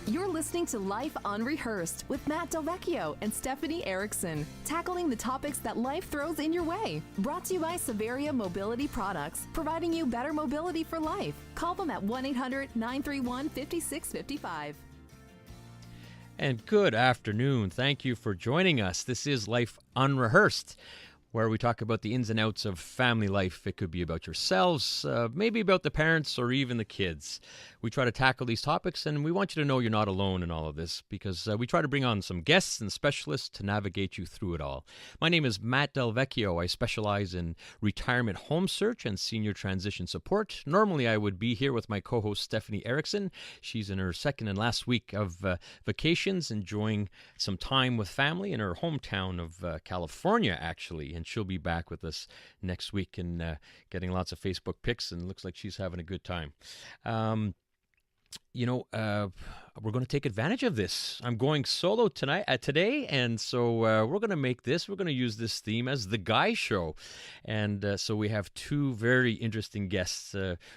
You're listening to Life Unrehearsed with Matt DelVecchio and Stephanie Erickson, tackling the topics that life throws in your way. Brought to you by Severia Mobility Products, providing you better mobility for life. Call them at 1-800-931-5655. And good afternoon. Thank you for joining us. This is Life Unrehearsed, where we talk about the ins and outs of family life. It could be about yourselves, maybe about the parents or even the kids. We try to tackle these topics, and we want you to know you're not alone in all of this, because we try to bring on some guests and specialists to navigate you through it all. My name is Matt DelVecchio. I specialize in retirement home search and senior transition support. Normally, I would be here with my co-host, Stephanie Erickson. She's in her second and last week of vacations, enjoying some time with family in her hometown of California, actually. And she'll be back with us next week and getting lots of Facebook pics, and looks like she's having a good time. We're going to take advantage of this. I'm going solo today, and so we're going to use this theme as the Guy Show. And so we have two very interesting guests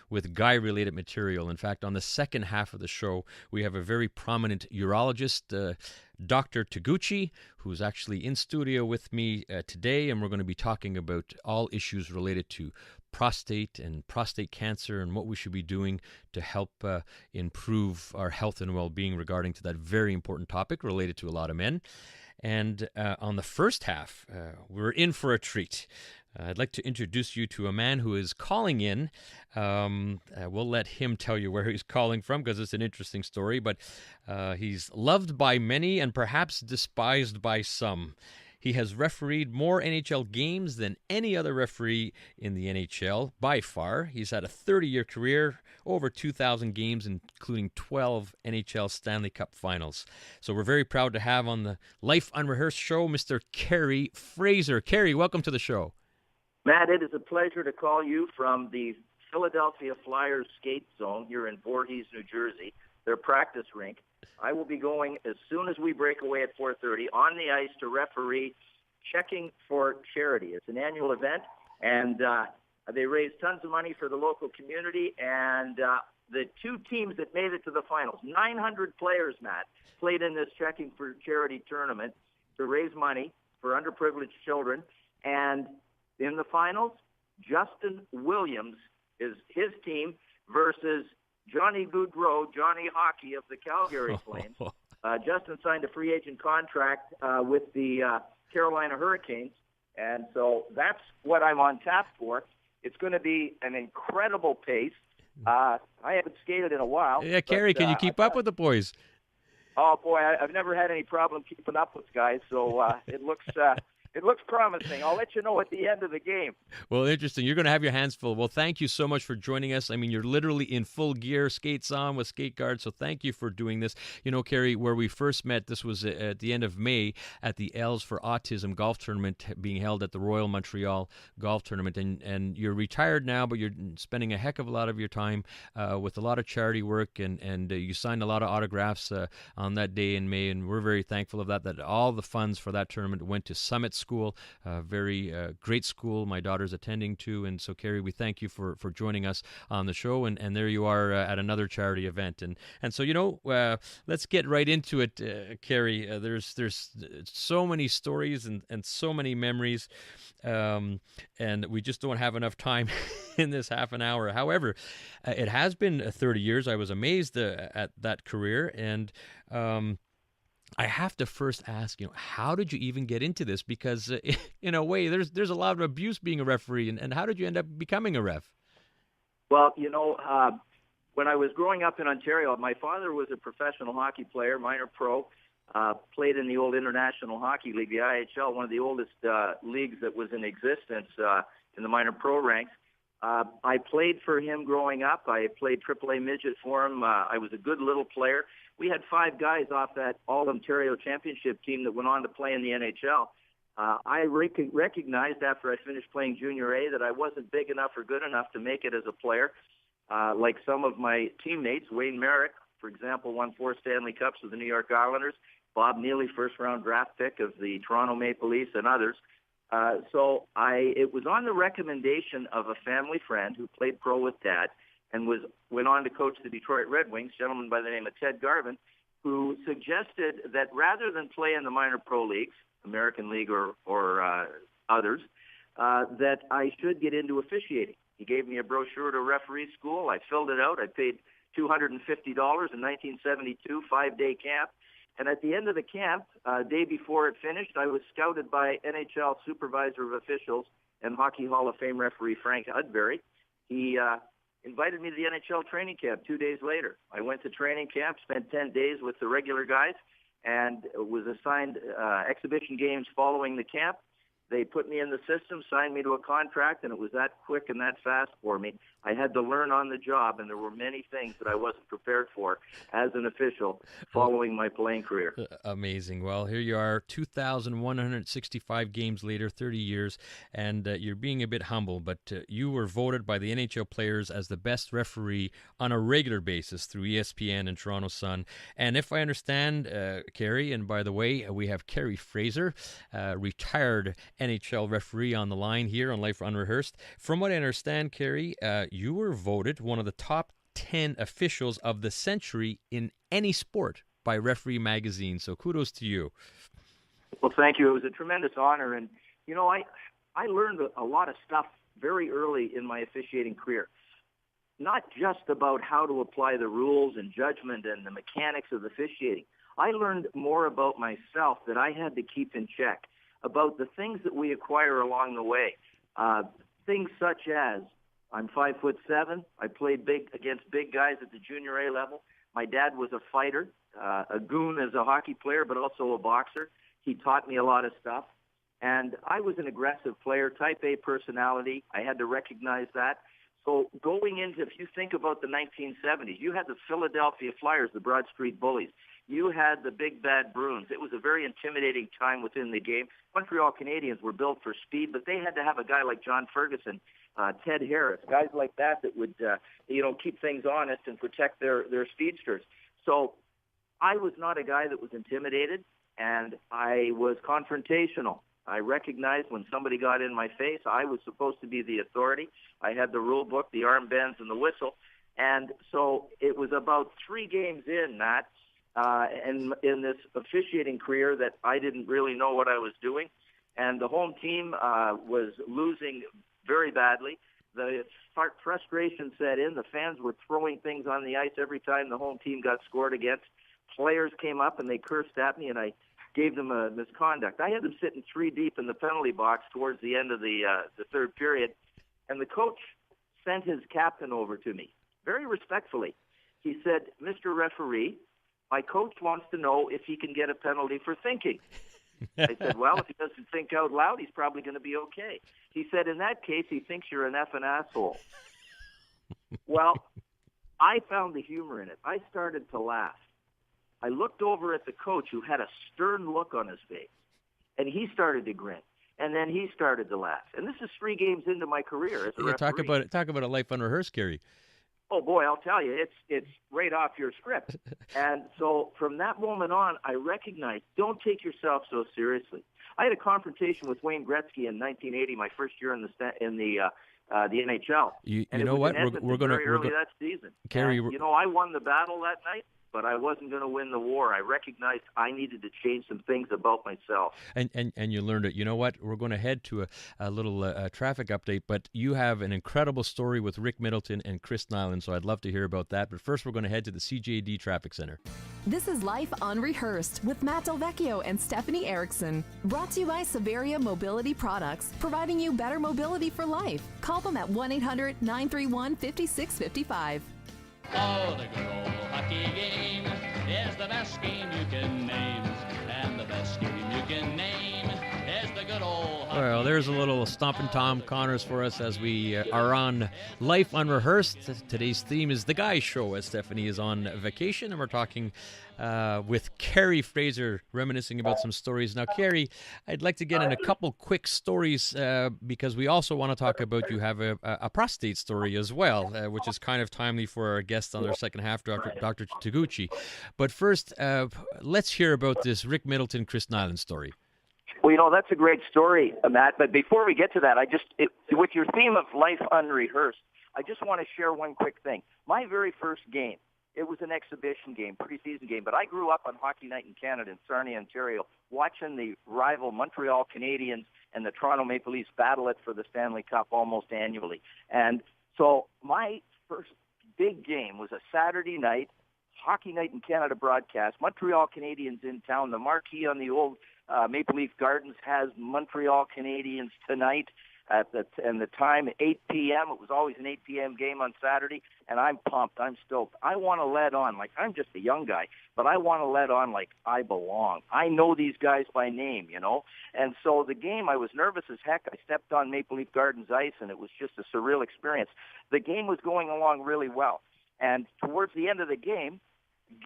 with guy-related material. In fact, on the second half of the show, we have a very prominent urologist, Dr. Taguchi, who's actually in studio with me today, and we're going to be talking about all issues related to prostate and prostate cancer and what we should be doing to help improve our health and well-being regarding to that very important topic related to a lot of men. And on the first half, we're in for a treat. I'd like to introduce you to a man who is calling in. We'll let him tell you where he's calling from, because it's an interesting story, but he's loved by many and perhaps despised by some. He has refereed more NHL games than any other referee in the NHL, by far. He's had a 30-year career, over 2,000 games, including 12 NHL Stanley Cup finals. So we're very proud to have on the Life Unrehearsed show, Mr. Kerry Fraser. Kerry, welcome to the show. Matt, it is a pleasure to call you from the Philadelphia Flyers skate zone here in Voorhees, New Jersey, their practice rink. I will be going as soon as we break away at 4:30 on the ice to referee Checking for Charity. It's an annual event, and they raise tons of money for the local community. And the two teams that made it to the finals, 900 players, Matt, played in this Checking for Charity tournament to raise money for underprivileged children. And in the finals, Justin Williams is his team versus Johnny Gaudreau, Johnny Hockey of the Calgary Flames. Justin signed a free agent contract with the Carolina Hurricanes, and so that's what I'm on tap for. It's going to be an incredible pace. I haven't skated in a while. Yeah, Kerry, can you keep up with the boys? Oh, boy, I've never had any problem keeping up with guys, so it looks promising. I'll let you know at the end of the game. Well, interesting. You're going to have your hands full. Well, thank you so much for joining us. I mean, you're literally in full gear, skates on with skate guards, so thank you for doing this. You know, Kerry, where we first met, this was at the end of May at the L's for Autism golf tournament being held at the Royal Montreal Golf Tournament. And you're retired now, but you're spending a heck of a lot of your time with a lot of charity work, and you signed a lot of autographs on that day in May, and we're very thankful of that all the funds for that tournament went to Summit School, a very great school my daughter's attending to. And so, Kerry, we thank you for joining us on the show. And there you are at another charity event. And so, let's get right into it, Kerry. There's so many stories and so many memories, and we just don't have enough time in this half an hour. However, it has been 30 years. I was amazed at that career. And I have to first ask, how did you even get into this? Because in a way, there's a lot of abuse being a referee. And how did you end up becoming a ref? Well, when I was growing up in Ontario, my father was a professional hockey player, minor pro, played in the old International Hockey League, the IHL, one of the oldest leagues that was in existence in the minor pro ranks. I played for him growing up. I played AAA midget for him. I was a good little player. We had 5 guys off that All-Ontario Championship team that went on to play in the NHL. I recognized after I finished playing Junior A that I wasn't big enough or good enough to make it as a player. Like some of my teammates, Wayne Merrick, for example, won 4 Stanley Cups with the New York Islanders. Bob Neely, first-round draft pick of the Toronto Maple Leafs, and others. It was on the recommendation of a family friend who played pro with Dad and went on to coach the Detroit Red Wings, a gentleman by the name of Ted Garvin, who suggested that rather than play in the minor pro leagues, American League or others, that I should get into officiating. He gave me a brochure to referee school. I filled it out. I paid $250 in 1972, 5-day camp. And at the end of the camp, day before it finished, I was scouted by NHL Supervisor of Officials and Hockey Hall of Fame referee Frank Udbury. He invited me to the NHL training camp 2 days later. I went to training camp, spent 10 days with the regular guys, and was assigned exhibition games following the camp. They put me in the system, signed me to a contract, and it was that quick and that fast for me. I had to learn on the job, and there were many things that I wasn't prepared for as an official following my playing career. Amazing. Well, here you are, 2,165 games later, 30 years, and you're being a bit humble, but you were voted by the NHL players as the best referee on a regular basis through ESPN and Toronto Sun. And if I understand, Kerry, and by the way, we have Kerry Fraser, retired NHL referee on the line here on Life Unrehearsed. From what I understand, Kerry, you were voted one of the top 10 officials of the century in any sport by Referee Magazine. So kudos to you. Well, thank you. It was a tremendous honor. And, you know, I learned a lot of stuff very early in my officiating career. Not just about how to apply the rules and judgment and the mechanics of officiating. I learned more about myself that I had to keep in check, about the things that we acquire along the way. Things such as, I'm 5'7". I played against big guys at the junior A level. My dad was a fighter, a goon as a hockey player, but also a boxer. He taught me a lot of stuff. And I was an aggressive player, type A personality. I had to recognize that. So going into, if you think about the 1970s, you had the Philadelphia Flyers, the Broad Street Bullies. You had the Big Bad Bruins. It was a very intimidating time within the game. Montreal Canadiens were built for speed, but they had to have a guy like John Ferguson, Ted Harris, guys like that would, keep things honest and protect their speedsters. So I was not a guy that was intimidated, and I was confrontational. I recognized when somebody got in my face, I was supposed to be the authority. I had the rule book, the arm bends, and the whistle. And so it was about 3 games in, Matt, and in this officiating career that I didn't really know what I was doing. And the home team was losing very badly. The frustration set in. The fans were throwing things on the ice every time the home team got scored against. Players came up and they cursed at me, and I gave them a misconduct. I had them sitting 3 deep in the penalty box towards the end of the third period, and the coach sent his captain over to me, very respectfully. He said, "Mr. Referee, my coach wants to know if he can get a penalty for thinking." I said, "Well, if he doesn't think out loud, he's probably going to be okay." He said, "In that case, he thinks you're an effing asshole." Well, I found the humor in it. I started to laugh. I looked over at the coach, who had a stern look on his face, and he started to grin. And then he started to laugh. And this is 3 games into my career as a referee. Talk about a life unrehearsed, Kerry. Oh, boy, I'll tell you, it's right off your script. And so from that moment on, I recognized, don't take yourself so seriously. I had a confrontation with Wayne Gretzky in 1980, my first year in the NHL. You know what? We're going to early that season. Kerry, and, I won the battle that night, but I wasn't going to win the war. I recognized I needed to change some things about myself. And you learned it. You know what? We're going to head to a little traffic update, but you have an incredible story with Rick Middleton and Chris Nyland, so I'd love to hear about that. But first, we're going to head to the CJD Traffic Center. This is Life Unrehearsed with Matt DelVecchio and Stephanie Erickson. Brought to you by Severia Mobility Products, providing you better mobility for life. Call them at 1-800-931-5655. Oh, the good old hockey game is the best game you can name. And the best game you can name is the good old hockey. Well, there's a little Stompin' Tom Connors for us as we are on Life Unrehearsed. Today's theme is The Guy Show, as Stephanie is on vacation, and we're talking with Kerry Fraser, reminiscing about some stories. Now, Kerry, I'd like to get in a couple quick stories because we also want to talk about, you have a prostate story as well, which is kind of timely for our guest on our second half, Dr. Taguchi. But first, let's hear about this Rick Middleton, Chris Nyland story. Well, that's a great story, Matt. But before we get to that, with your theme of Life Unrehearsed, I just want to share one quick thing. My very first game it was an exhibition game, preseason game. But I grew up on Hockey Night in Canada in Sarnia, Ontario, watching the rival Montreal Canadiens and the Toronto Maple Leafs battle it for the Stanley Cup almost annually. And so my first big game was a Saturday night, Hockey Night in Canada broadcast. Montreal Canadiens in town. The marquee on the old Maple Leaf Gardens has Montreal Canadiens tonight. And the time, 8 p.m. It was always an 8 p.m. game on Saturday, and I'm pumped. I'm stoked. I want to let on like I'm just a young guy, but I want to let on like I belong. I know these guys by name, you know. And so the game, I was nervous as heck. I stepped on Maple Leaf Gardens ice, and it was just a surreal experience. The game was going along really well, and towards the end of the game,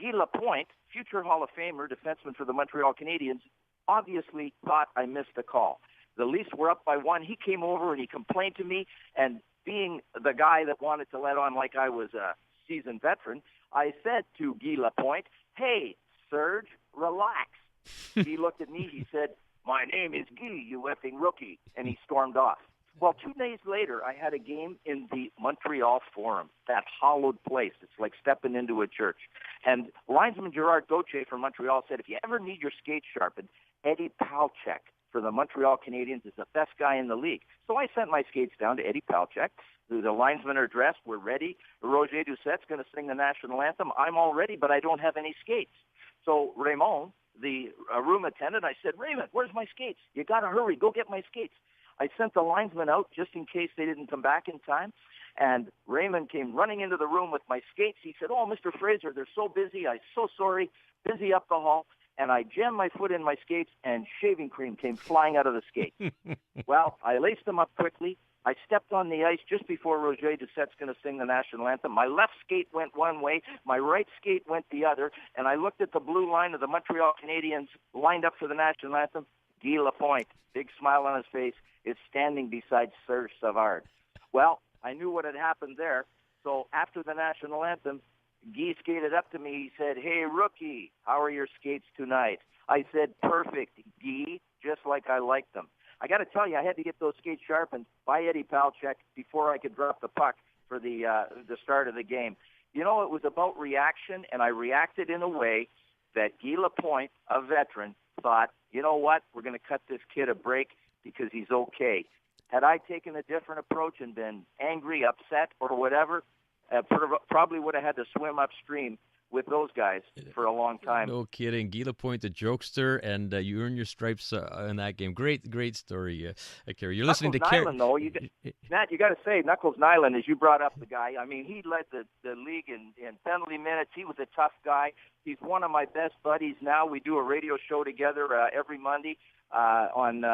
Guy Lapointe, future Hall of Famer, defenseman for the Montreal Canadiens, obviously thought I missed a call. The Leafs were up by 1. He came over and he complained to me, and being the guy that wanted to let on like I was a seasoned veteran, I said to Guy Lapointe, "Hey, Serge, relax." He looked at me, he said, "My name is Guy, you effing rookie," and he stormed off. Well, 2 days later, I had a game in the Montreal Forum, that hallowed place. It's like stepping into a church. And linesman Gerard Gauthier from Montreal said, if you ever need your skates sharpened, Eddie Palchek for the Montreal Canadiens is the best guy in the league. So I sent my skates down to Eddie Palchek. The linesmen are dressed. We're ready. Roger Doucette's going to sing the national anthem. I'm all ready, but I don't have any skates. So Raymond, the room attendant, I said, "Raymond, where's my skates? You got to hurry. Go get my skates." I sent the linesmen out just in case they didn't come back in time. And Raymond came running into the room with my skates. He said, "Oh, Mr. Fraser, they're so busy. I'm so sorry. Busy up the hall." And I jammed my foot in my skates, and shaving cream came flying out of the skate. Well, I laced them up quickly. I stepped on the ice just before Roger Doucette's going to sing the national anthem. My left skate went one way, my right skate went the other, and I looked at the blue line of the Montreal Canadiens lined up for the national anthem. Guy Lapointe, big smile on his face, is standing beside Serge Savard. Well, I knew what had happened there, so after the national anthem, Guy skated up to me. He said, "Hey, rookie, how are your skates tonight?" I said, "Perfect, Guy, just like I like them." I got to tell you, I had to get those skates sharpened by Eddie Palchek before I could drop the puck for the start of the game. You know, it was about reaction, and I reacted in a way that Guy Lapointe, a veteran, thought, you know what, we're going to cut this kid a break because he's okay. Had I taken a different approach and been angry, upset, or whatever, probably would have had to swim upstream with those guys for a long time. No kidding. Guy Lapointe, the jokester, and you earned your stripes in that game. Great story, Kerry. You're listening to Kerry. Though, Matt, you got to say, Knuckles Nyland, as you brought up the guy, I mean, he led the league in penalty minutes. He was a tough guy. He's one of my best buddies now. We do a radio show together every Monday on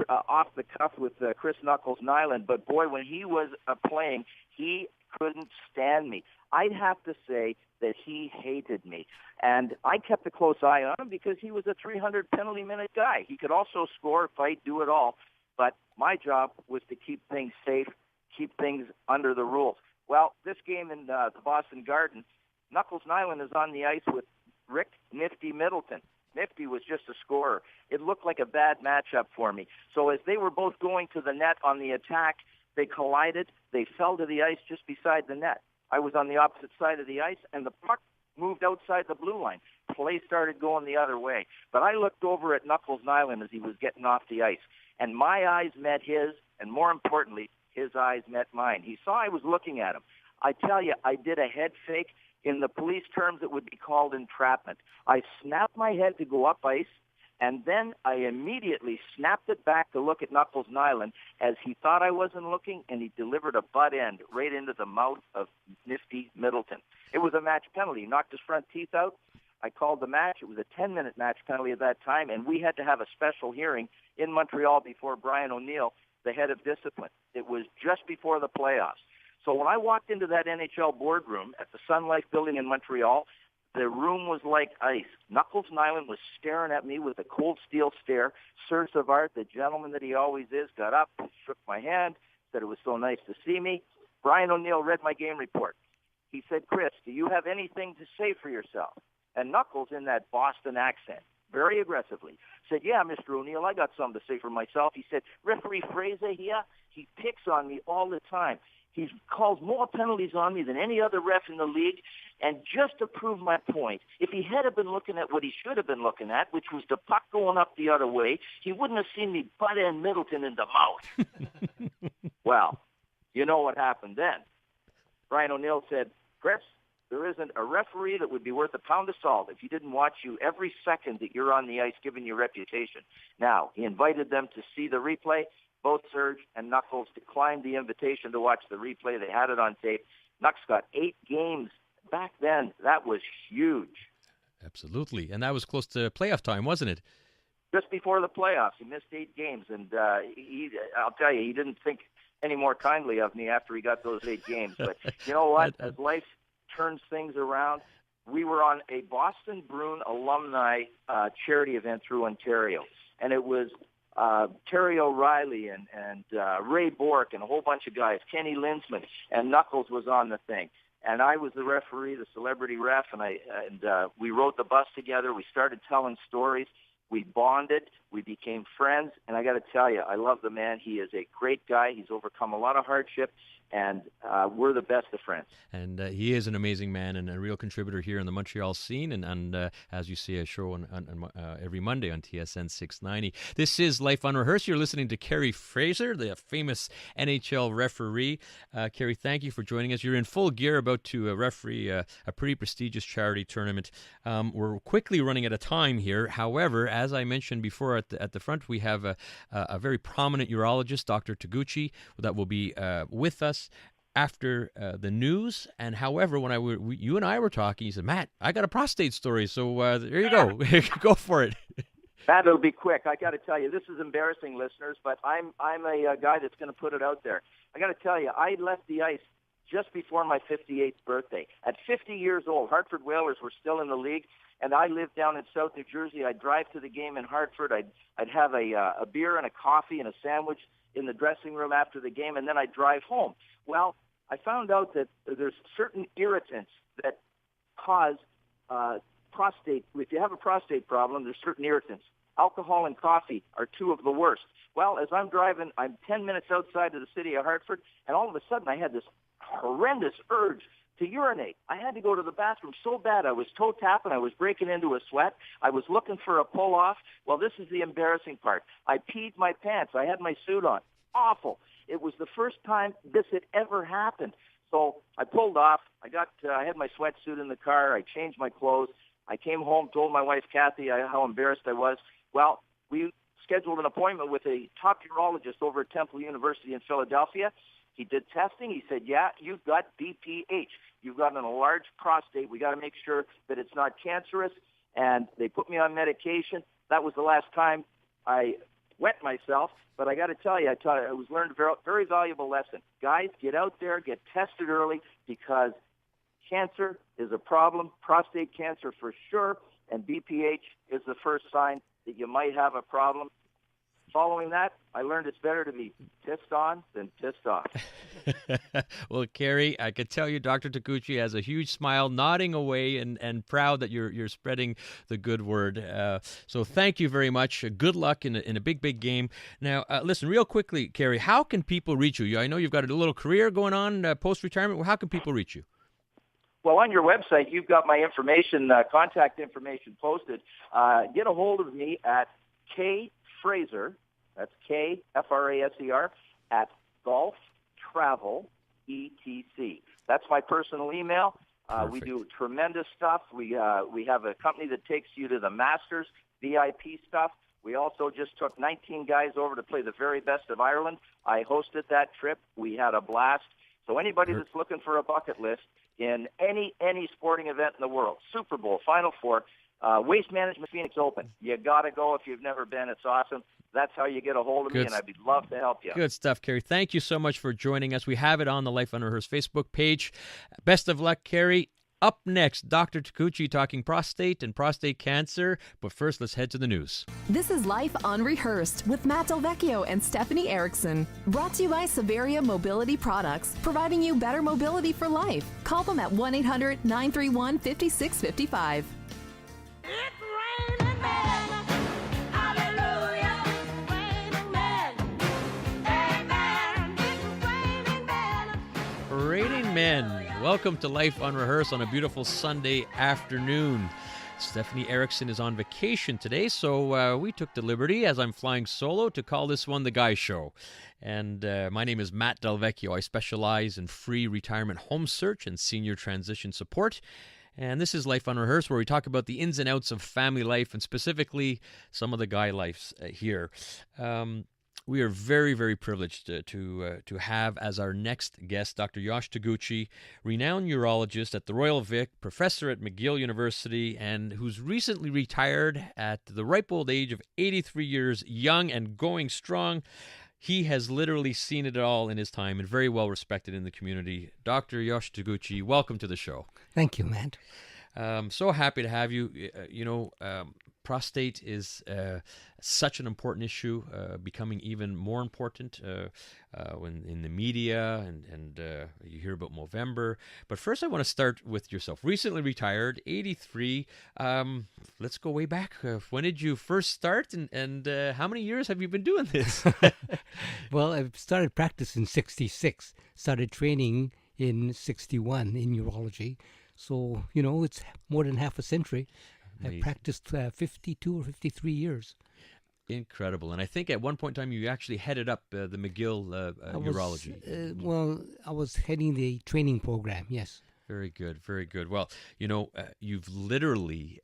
Off the Cuff with Chris Knuckles Nyland. But, boy, when he was playing, he couldn't stand me. I'd have to say that he hated me. And I kept a close eye on him because he was a 300 penalty minute guy. He could also score, fight, do it all. But my job was to keep things safe, keep things under the rules. Well, this game in the Boston Garden, Knuckles Nyland is on the ice with Rick Nifty Middleton. Nifty was just a scorer. It looked like a bad matchup for me. So as they were both going to the net on the attack, they collided. They fell to the ice just beside the net. I was on the opposite side of the ice, and the puck moved outside the blue line. Play started going the other way. But I looked over at Knuckles Nyland as he was getting off the ice, and my eyes met his, and more importantly, his eyes met mine. He saw I was looking at him. I tell you, I did a head fake. In the police terms, it would be called entrapment. I snapped my head to go up ice, and then I immediately snapped it back to look at Knuckles Nyland as he thought I wasn't looking, and he delivered a butt end right into the mouth of Nifty Middleton. It was a match penalty. He knocked his front teeth out. I called the match. It was a 10-minute match penalty at that time, and we had to have a special hearing in Montreal before Brian O'Neill, the head of discipline. It was just before the playoffs. So when I walked into that NHL boardroom at the Sun Life building in Montreal, the room was like ice. Knuckles Nyland was staring at me with a cold steel stare. Serge Savard, the gentleman that he always is, got up, shook my hand, said it was so nice to see me. Brian O'Neill read my game report. He said, "Chris, do you have anything to say for yourself?" And Knuckles, in that Boston accent, very aggressively, said, "Yeah, Mr. O'Neill, I got something to say for myself." He said, "Referee Fraser here, he picks on me all the time. He calls more penalties on me than any other ref in the league. And just to prove my point, if he had been looking at what he should have been looking at, which was the puck going up the other way, he wouldn't have seen me butt end Middleton in the mouth. Well, you know what happened then. Brian O'Neill said, Chris, there isn't a referee that would be worth a pound of salt if he didn't watch you every second that you're on the ice, giving you reputation. Now, he invited them to see the replay. Both Serge and Knuckles declined the invitation to watch the replay. They had it on tape. Knucks got 8 games back then. That was huge. Absolutely. And that was close to playoff time, wasn't it? Just before the playoffs, he missed 8 games. And I'll tell you, he didn't think any more kindly of me after he got those 8 games. But you know what? As life turns things around, we were on a Boston Bruin alumni charity event through Ontario. And it was Terry O'Reilly and Ray Bork and a whole bunch of guys, Kenny Linsman, and Knuckles was on the thing. And I was the referee, the celebrity ref, and we rode the bus together. We started telling stories. We bonded. We became friends. And I got to tell you, I love the man. He is a great guy. He's overcome a lot of hardship. And we're the best of friends. And he is an amazing man and a real contributor here in the Montreal scene. And as you see, a show on every Monday on TSN 690. This is Life Unrehearsed. You're listening to Kerry Fraser, the famous NHL referee. Kerry, thank you for joining us. You're in full gear, about to referee a pretty prestigious charity tournament. We're quickly running out of time here. However, as I mentioned before at the front, we have a very prominent urologist, Dr. Taguchi, that will be with us after the news. And however, when you and I were talking, he said, Matt, I got a prostate story. So there you go. Go for it. Matt, it'll be quick. I got to tell you, this is embarrassing, listeners, but I'm a guy that's going to put it out there. I got to tell you, I left the ice just before my 58th birthday. At 50 years old, Hartford Whalers were still in the league, and I lived down in South New Jersey. I'd drive to the game in Hartford. I'd have a beer and a coffee and a sandwich in the dressing room after the game, and then I'd drive home. Well, I found out that there's certain irritants that cause prostate. If you have a prostate problem, there's certain irritants. Alcohol and coffee are 2 of the worst. Well, as I'm driving, I'm 10 minutes outside of the city of Hartford, and all of a sudden I had this horrendous urge to urinate. I had to go to the bathroom so bad. I was toe tapping. I was breaking into a sweat. I was looking for a pull off. Well, this is the embarrassing part. I peed my pants. I had my suit on. Awful. It was the first time this had ever happened. So I pulled off. I had my sweatsuit in the car. I changed my clothes. I came home, told my wife, Kathy, how embarrassed I was. Well, we scheduled an appointment with a top urologist over at Temple University in Philadelphia. He did testing. He said, yeah, you've got BPH. You've got an enlarged prostate. We got to make sure that it's not cancerous. And they put me on medication. That was the last time I wet myself. But I got to tell you, I was learned a very, very valuable lesson. Guys, get out there, get tested early, because cancer is a problem, prostate cancer for sure, and BPH is the first sign that you might have a problem. Following that, I learned it's better to be pissed on than pissed off. Well, Kerry, I could tell you Dr. Taguchi has a huge smile, nodding away and proud that you're spreading the good word. So thank you very much. Good luck in a big, big game. Now, listen, real quickly, Kerry, how can people reach you? I know you've got a little career going on post-retirement. How can people reach you? Well, on your website, you've got my information, contact information posted. Get a hold of me at Fraser, that's K-F-R-A-S-E-R, at Golf Travel ETC. That's my personal email. We do tremendous stuff. We have a company that takes you to the Masters, VIP stuff. We also just took 19 guys over to play the very best of Ireland. I hosted that trip. We had a blast. So anybody that's looking for a bucket list in any sporting event in the world, Super Bowl, Final Four, Waste Management Phoenix Open. You got to go if you've never been. It's awesome. That's how you get a hold of me, and I'd love to help you. Good stuff, Kerry. Thank you so much for joining us. We have it on the Life Unrehearsed Facebook page. Best of luck, Kerry. Up next, Dr. Taguchi talking prostate and prostate cancer. But first, let's head to the news. This is Life Unrehearsed with Matt DelVecchio and Stephanie Erickson. Brought to you by Severia Mobility Products, providing you better mobility for life. Call them at 1-800-931-5655. men. Welcome to Life Unrehearsed on a beautiful Sunday afternoon. Stephanie Erickson is on vacation today, so we took the liberty, as I'm flying solo, to call this one The Guy Show. And my name is Matt DelVecchio. I specialize in free retirement home search and senior transition support. And this is Life Unrehearsed, where we talk about the ins and outs of family life, and specifically some of the guy lives here. We are very, very privileged to have as our next guest Dr. Yosh Taguchi, renowned urologist at the Royal Vic, professor at McGill University, and who's recently retired at the ripe old age of 83 years, young and going strong. He has literally seen it all in his time and very well respected in the community. Dr. Yosh Taguchi, welcome to the show. Thank you, Matt. So happy to have you. Prostate is such an important issue, becoming even more important when in the media, and you hear about Movember. But first, I want to start with yourself. Recently retired, 83. Let's go way back. When did you first start, and how many years have you been doing this? Well, I started practice in 66, started training in 61 in urology. So, it's more than half a century. Amazing. I practiced 52 or 53 years. Incredible. And I think at one point in time you actually headed up the McGill urology. I was heading the training program, yes. Very good, very good. Well, you've literally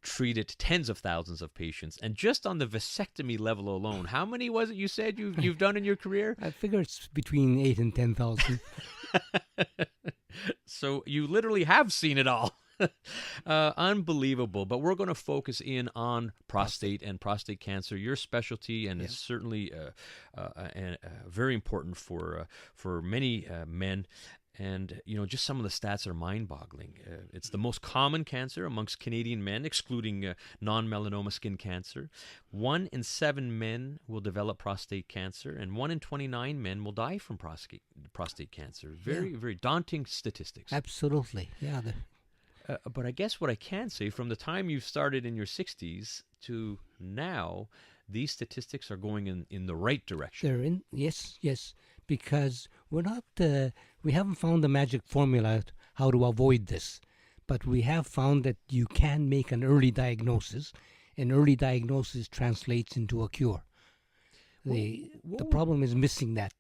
treated tens of thousands of patients. And just on the vasectomy level alone, how many was it you said you've done in your career? I figure it's between 8 and 10,000. So you literally have seen it all. Unbelievable. But we're going to focus in on prostate and prostate cancer, your specialty, and it's certainly very important for many men. And, just some of the stats are mind-boggling. It's the most common cancer amongst Canadian men, excluding non-melanoma skin cancer. 1 in 7 men will develop prostate cancer, and 1 in 29 men will die from prostate cancer. Very, very daunting statistics. Absolutely, yeah. But I guess what I can say, from the time you started in your 60s to now, these statistics are going in the right direction. Yes, because we haven't found the magic formula how to avoid this, but we have found that you can make an early diagnosis, and early diagnosis translates into a cure. The problem is missing that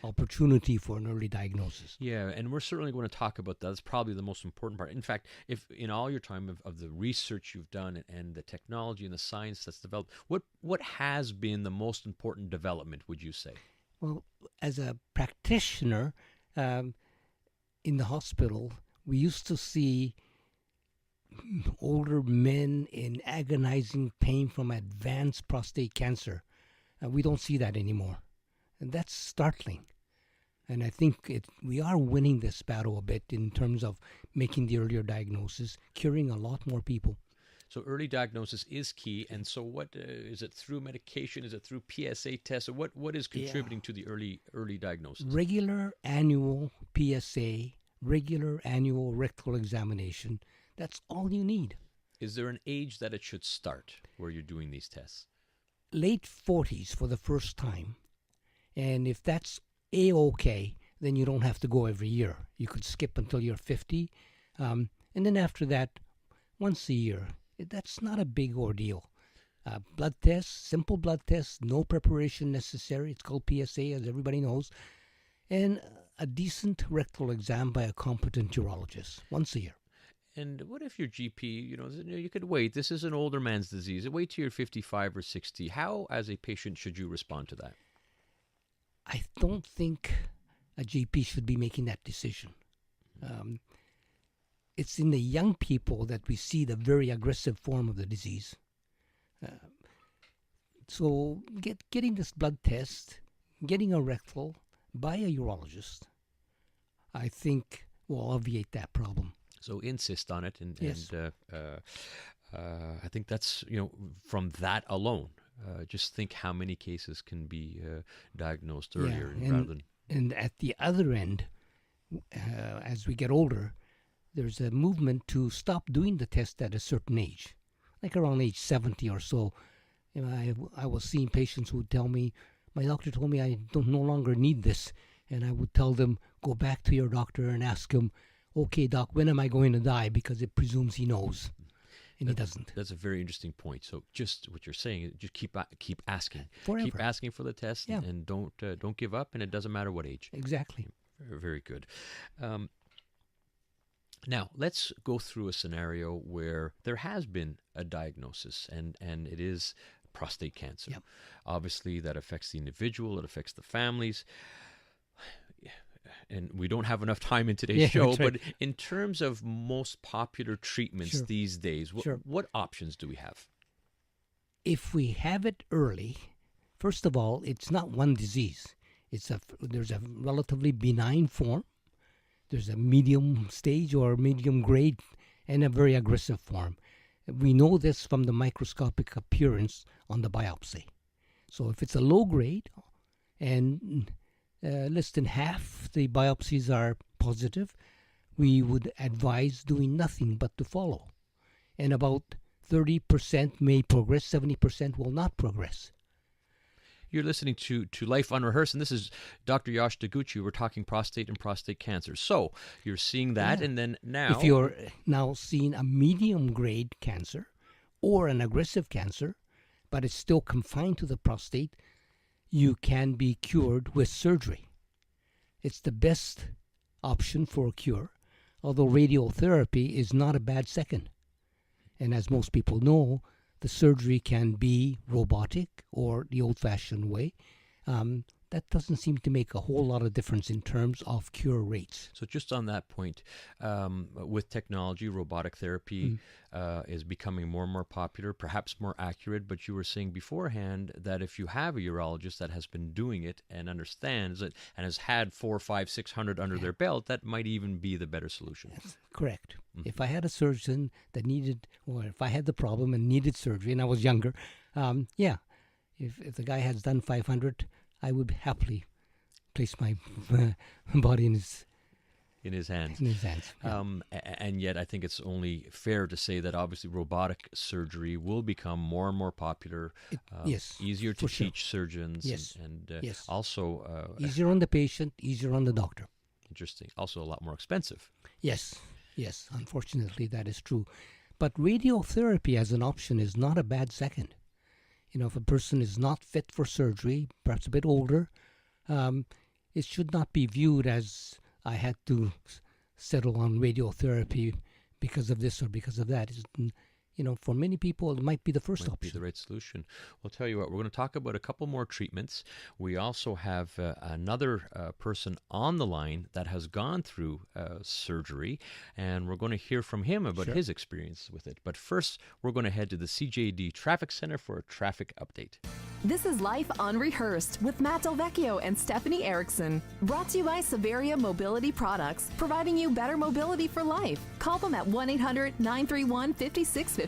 opportunity for an early diagnosis. Yeah, and we're certainly going to talk about that. That's probably the most important part. In fact, if in all your time of the research you've done and the technology and the science that's developed, what has been the most important development, would you say? Well, as a practitioner in the hospital, we used to see older men in agonizing pain from advanced prostate cancer. We don't see that anymore. And that's startling. And I think we are winning this battle a bit in terms of making the earlier diagnosis, curing a lot more people. So early diagnosis is key. And so what is it through medication? Is it through PSA tests? Or what is contributing to the early diagnosis? Regular annual PSA, regular annual rectal examination. That's all you need. Is there an age that it should start where you're doing these tests? Late 40s for the first time. And if that's A-OK, then you don't have to go every year. You could skip until you're 50. And then after that, once a year. That's not a big ordeal. Blood tests, simple blood tests, no preparation necessary. It's called PSA, as everybody knows. And a decent rectal exam by a competent urologist once a year. And what if your GP, you could wait. This is an older man's disease. Wait till you're 55 or 60. How, as a patient, should you respond to that? I don't think a GP should be making that decision. It's in the young people that we see the very aggressive form of the disease. So getting this blood test, getting a rectal by a urologist, I think will obviate that problem. So insist on it, and yes. I think that's, from that alone, just think how many cases can be diagnosed earlier rather than... And at the other end, as we get older, there's a movement to stop doing the test at a certain age, like around age 70 or so. I was seeing patients who would tell me, my doctor told me I don't no longer need this. And I would tell them, go back to your doctor and ask him, okay, doc, when am I going to die? Because it presumes he knows, and he doesn't. That's a very interesting point. So just what you're saying, just keep asking. Forever. Keep asking for the test, Yeah. and don't give up, and it doesn't matter what age. Exactly. Very, very good. Now, let's go through a scenario where there has been a diagnosis, and it is prostate cancer. Yep. Obviously, that affects the individual, it affects the families. And we don't have enough time in today's show, that's right. but in terms of most popular treatments Sure. these days, Sure. what options do we have? If we have it early, first of all, it's not one disease. There's a relatively benign form, there's a medium stage or medium grade, and a very aggressive form. We know this from the microscopic appearance on the biopsy. So if it's a low grade and less than half the biopsies are positive, we would advise doing nothing but to follow. And about 30% may progress, 70% will not progress. You're listening to Life Unrehearsed, and this is Dr. Yosh Taguchi. We're talking prostate and prostate cancer. So you're seeing that, Yeah. and then now... If you're now seeing a medium grade cancer or an aggressive cancer, but it's still confined to the prostate, you can be cured with surgery. It's the best option for a cure, although radiotherapy is not a bad second. And as most people know, the surgery can be robotic or the old-fashioned way. That doesn't seem to make a whole lot of difference in terms of cure rates. So just on that point, with technology, robotic therapy is becoming more and more popular, perhaps more accurate, but you were saying beforehand that if you have a urologist that has been doing it and understands it and has had 400, 500, 600 under their belt, that might even be the better solution. That's correct. If I had a surgeon that needed, or if I had the problem and needed surgery and I was younger, if the guy has done 500, I would happily place my body in his hands. Yeah. And yet I think it's only fair to say that obviously robotic surgery will become more and more popular, yes, easier to for sure. teach surgeons, Yes. and Yes. also, Easier on the patient, easier on the doctor. interesting, also a lot more expensive. Yes, unfortunately that is true. But radiotherapy as an option is not a bad second. You know, if a person is not fit for surgery, perhaps a bit older, it should not be viewed as I had to settle on radiotherapy because of this or because of that. You know, for many people, it might be the first Might be option. the right solution. Well, tell you what, we're going to talk about a couple more treatments. We also have another person on the line that has gone through surgery, and we're going to hear from him about Sure. his experience with it. But first, we're going to head to the CJD Traffic Center for a traffic update. This is Life Unrehearsed with Matt DelVecchio and Stephanie Erickson. Brought to you by Severia Mobility Products, providing you better mobility for life. Call them at 1-800-931-5655.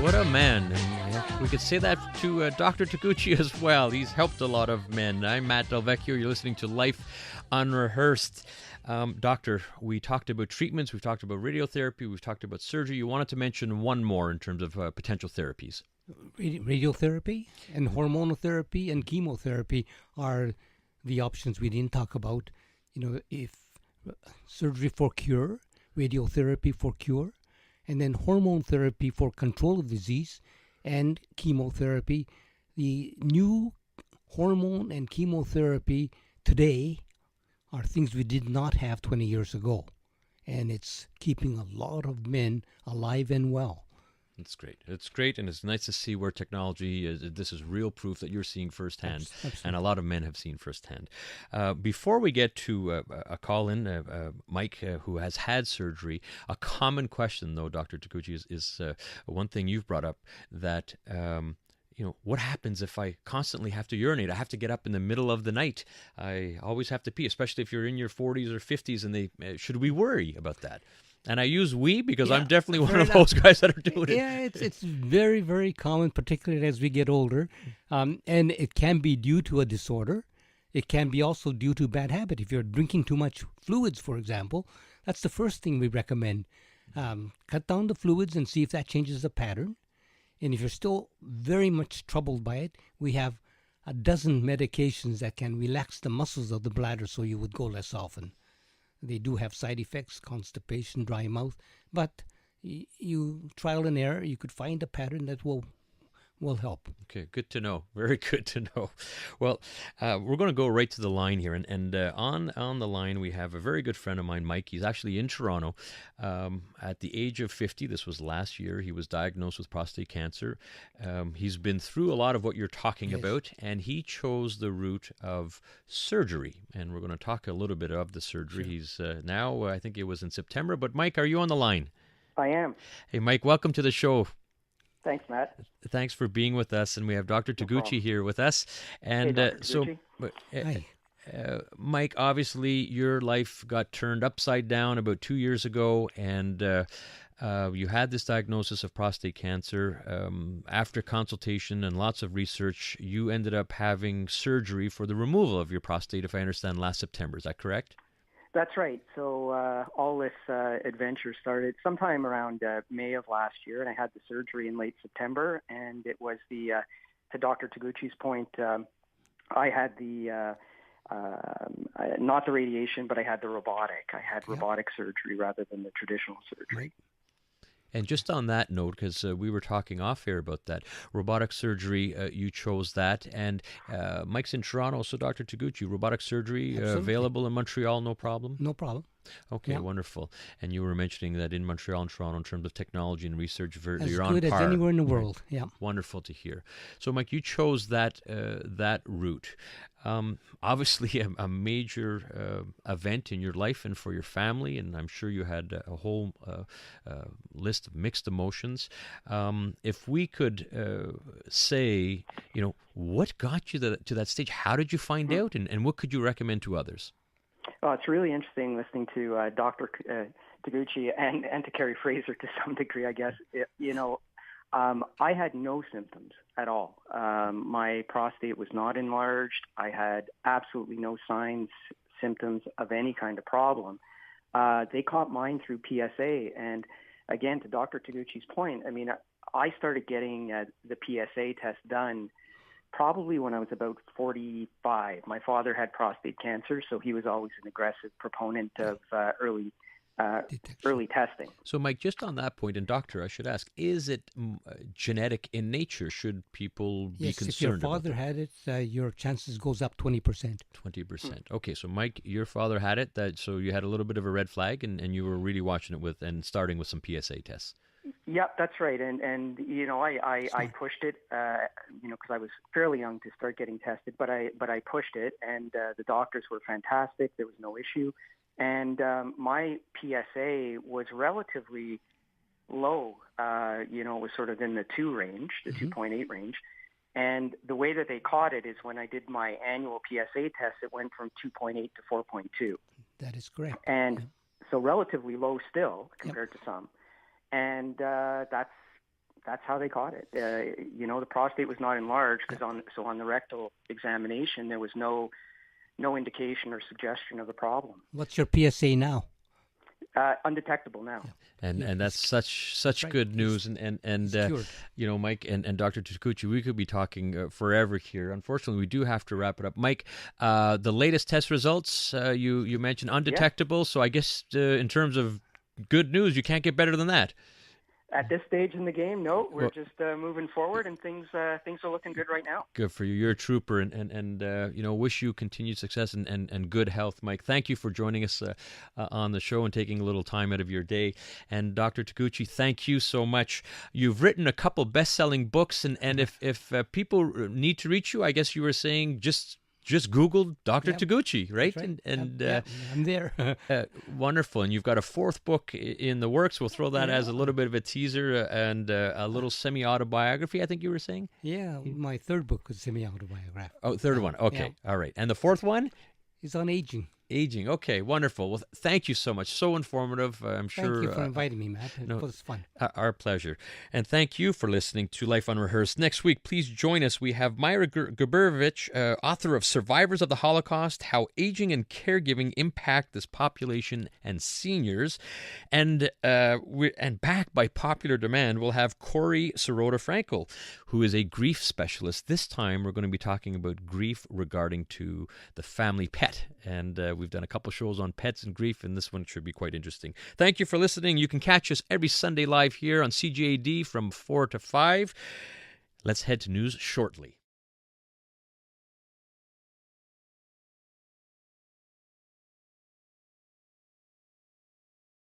What a man. And we could say that to Dr. Taguchi as well. He's helped a lot of men. I'm Matt DelVecchio. You're listening to Life Unrehearsed. Doctor, we talked about treatments, we've talked about radiotherapy, we've talked about surgery. You wanted to mention one more in terms of potential therapies. Radiotherapy and hormonal therapy and chemotherapy are the options we didn't talk about. You know, if surgery for cure, radiotherapy for cure, and then hormone therapy for control of disease, and chemotherapy. The new hormone and chemotherapy today are things we did not have 20 years ago. And it's keeping a lot of men alive and well. It's great. It's great, and it's nice to see where technology is. This is real proof that you're seeing firsthand, Absolutely. and a lot of men have seen firsthand. Before we get to a call-in, Mike, who has had surgery, a common question, though, Dr. Taguchi, is one thing you've brought up, that what happens if I constantly have to urinate? I have to get up in the middle of the night. I always have to pee, especially if you're in your 40s or 50s, and should we worry about that? And I use we because I'm definitely one of those guys that are doing it. Yeah, it's very, very common, particularly as we get older. And it can be due to a disorder. It can be also due to bad habit. If you're drinking too much fluids, for example, that's the first thing we recommend. Cut down the fluids and see if that changes the pattern. And if you're still very much troubled by it, we have a dozen medications that can relax the muscles of the bladder so you would go less often. They do have side effects, constipation, dry mouth, but you trial and error, you could find a pattern that will help. Okay, good to know. Very good to know. Well, we're going to go right to the line here, and on the line we have a very good friend of mine, Mike. He's actually in Toronto. At the age of 50, this was last year, he was diagnosed with prostate cancer. He's been through a lot of what you're talking about, and he chose the route of surgery. And we're going to talk a little bit of the surgery. Sure. He's now, I think it was in September. But Mike, are you on the line? I am. Hey, Mike, welcome to the show. Thanks, Matt. Thanks for being with us, and we have Dr. Taguchi here with us. And hey, Dr. Hi. Mike, obviously your life got turned upside down about 2 years ago, and you had this diagnosis of prostate cancer. After consultation and lots of research, you ended up having surgery for the removal of your prostate, if I understand, last September. Is that correct? That's right. So all this adventure started sometime around May of last year, and I had the surgery in late September. And it was to Dr. Taguchi's point, I had not the radiation, but I had the robotic. I had robotic surgery rather than the traditional surgery. Right. And just on that note, because we were talking off air about that, robotic surgery, you chose that. And Mike's in Toronto, so Dr. Taguchi, robotic surgery available in Montreal, no problem? No problem. Okay, wonderful. And you were mentioning that in Montreal and Toronto, in terms of technology and research, you're as on good par. as anywhere in the world. Yeah. Wonderful to hear. So, Mike, you chose that route. Obviously, a major event in your life and for your family, and I'm sure you had a whole list of mixed emotions. If we could say, what got you to that stage? How did you find out, and what could you recommend to others? Oh, it's really interesting listening to Dr. Taguchi and to Carrie Fraser to some degree, I guess. I had no symptoms at all. My prostate was not enlarged. I had absolutely no signs, symptoms of any kind of problem. They caught mine through PSA. And again, to Dr. Taguchi's point, I mean, I started getting the PSA test done probably when I was about 45. My father had prostate cancer, so he was always an aggressive proponent of early testing. So, Mike, just on that point, and doctor, I should ask, is it genetic in nature? Should people be concerned? If your father had it, your chances goes up 20%. 20%. Okay, so Mike, your father had it, so you had a little bit of a red flag, and you were really watching it and starting with some PSA tests. Yep, that's right. And I pushed it, because I was fairly young to start getting tested, but I pushed it, and the doctors were fantastic. There was no issue. And my PSA was relatively low. It was sort of in the 2 range, the 2.8 range. And the way that they caught it is when I did my annual PSA test, it went from 2.8 to 4.2. That is correct. And so relatively low still compared to some. And that's how they caught it. The prostate was not enlarged because on the rectal examination there was no indication or suggestion of a problem. What's your PSA now? Undetectable now. And that's such good news. And Mike and Dr. Taguchi, we could be talking forever here. Unfortunately, we do have to wrap it up. Mike, the latest test results, you mentioned undetectable. So I guess in terms of good news, you can't get better than that. At this stage in the game, no, we're just moving forward, and things are looking good right now. Good for you. You're a trooper, and wish you continued success and good health, Mike. Thank you for joining us on the show and taking a little time out of your day. And Dr. Taguchi, thank you so much. You've written a couple best-selling books, and if people need to reach you, I guess you were saying just Google Dr. Taguchi, right? And I'm there. Wonderful. And you've got a 4th book in the works. We'll throw that as a little bit of a teaser and a little semi-autobiography, I think you were saying? Yeah, my 3rd book was semi-autobiography. Oh, 3rd one. Okay. All right. And the 4th one? It's on aging. Aging. Okay, wonderful. Well, thank you so much. So informative. I'm sure. Thank you for inviting me, Matt. It was fun. Our pleasure. And thank you for listening to Life Unrehearsed. Next week, please join us. We have Myra Guberovich, author of Survivors of the Holocaust, How Aging and Caregiving Impact This Population and Seniors. And back by popular demand, we'll have Corey Sirota-Frankel, who is a grief specialist. This time, we're going to be talking about grief regarding to the family pet. And we've done a couple shows on pets and grief, and this one should be quite interesting. Thank you for listening. You can catch us every Sunday live here on CJAD from 4 to 5. Let's head to news shortly.